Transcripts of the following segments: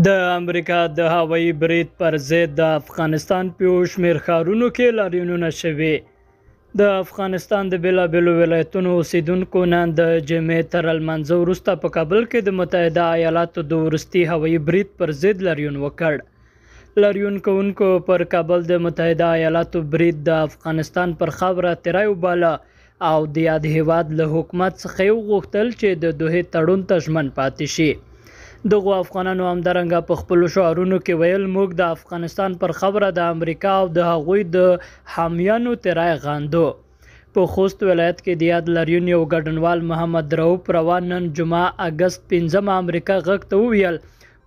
د امریکا د هوایي برید پر ضد د افغانستان په یو شمېر ښارونو کې لاریونونه شوي. د افغانستان د بېلابېلو ولایتونو اوسیدونکو نن د جمعې تر لمانځه وروسته په کابل کې د متحده ایالاتو د وروستي هوایي برید پر ضد لاریون وکړ. لاریون کوونکو پر کابل د متحده ایالاتو برید د افغانستان پر خاوره تیری وباله او د یاد هیواد له حکومت څخه یې وغوښتل چې د دوحې تړون ته ژمن پاتې شي. دغو افغانانو همدارنګه په خپلو شعارونو کې ویل موږ د افغانستان پر خاوره د امریکا او د هغوی د حامیانو تیری غاندو. په خوست ولایت کې د یاد لاریون یو ګډونوال محمد رؤف روان نن جمعه اګست 5 امریکا غږ ته وویل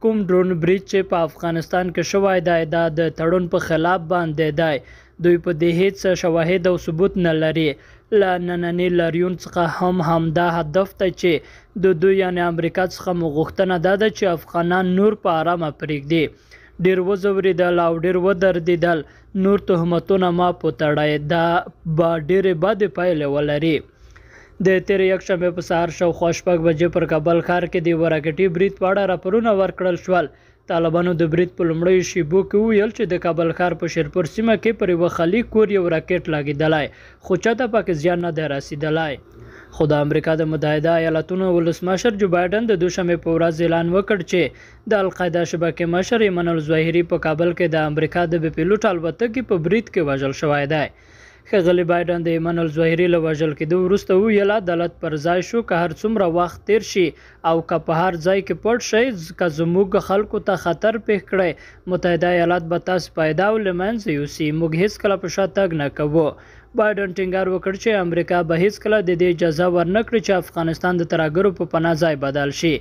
کوم ډرون برید چې په افغانستان کې شوی دی دا د تړون په خلاف باندې دی. دوی په دې هیڅ شواهد او ثبوت نه لري. له ننني لاریون څخه همدا هدف دی چې د دوی یعنې امریکا څخه مو غوښتنه دا ده چې افغانان نور په آرامه پرېږدي. ډېر وځورېدل او ډېر ودردېدل، نور تهمتونه ما پوتړی، دا به ډېرې بدې پایلې ولري. د تېرې یکشنبې په سهار شاوخوا 6 بجې پر کابل ښار کې د یوه راکټي برید په اړه راپورونه ورکړل شول. طالبانو د برید په لومړیو شیبو کې وویل چې د کابل ښار په شیرپور سیمه کې پر یوه خالي کور یو راکټ لګېدلی خو چاته پکې زیان نه دی رسېدلی. خو د امریکا د متحده ایالاتونو ولسمشر جو بایډن د دوشنبې په ورځ اعلان وکړ چې د القاعده شبکې مشر ایمن الظاهري په کابل کې د امریکا د بې پیلوټ الوتکې په برید کې وژل شوی دی. ښاغلي بایډن د ایمن الظاهري له وژل کېدو وروسته وویل عدالت پر ځای شو که هر څومره وخت تیر شي او که په هر ځای کې پټ شئ که زموږ خلکو ته خطر پیښ کړی متحده ایالات به تاسو پیدا او له منځه یوسي. موږ هیڅکله په شا تګ نه کوو. بایډن ټینګار وکړ چې امریکا به هیڅکله د دې اجازه ورنکړي چې افغانستان د ترهګرو په پناه ځای بدل شي.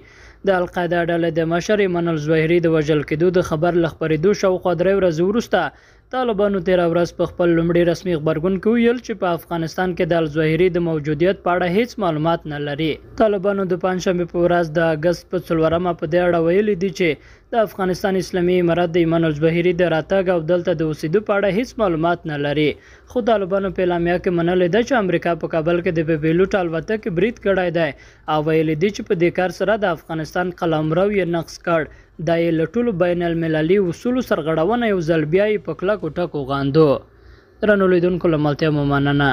د القاعده ډلې د مشر ایمن الظاهري د وژل کېدو د خبر له خپرېدو شاوخوا 3 ورځې وروسته طالبانو 13 ورځ په خپل لومړي رسمي غبرګون کې ویل چې په افغانستان کې د الظاهري د موجودیت په اړه هیڅ معلومات نه لري. طالبانو د پنجشنبې په ورځ د اګست په 4 په دې اړه ویلي دي چې د افغانستان اسلامي امارت د ایمن الظاهري د راتګ او دلته د اوسېدو په اړه هیڅ معلومات نه لري. خو طالبانو په اعلامیه کې منلې ده چې امریکا په کابل کې د بې پیلوټ الوتکې برید کړی دی او ویلي دي چې په دې کار سره د افغانستان قلمرو یې نقض کړ. دا یې له ټولو بین المللي اصولو سرغړونه یو ځل بیا یې په کلکو ټکو غاندو. درنو لیدونکو له ملتیا مو مننه.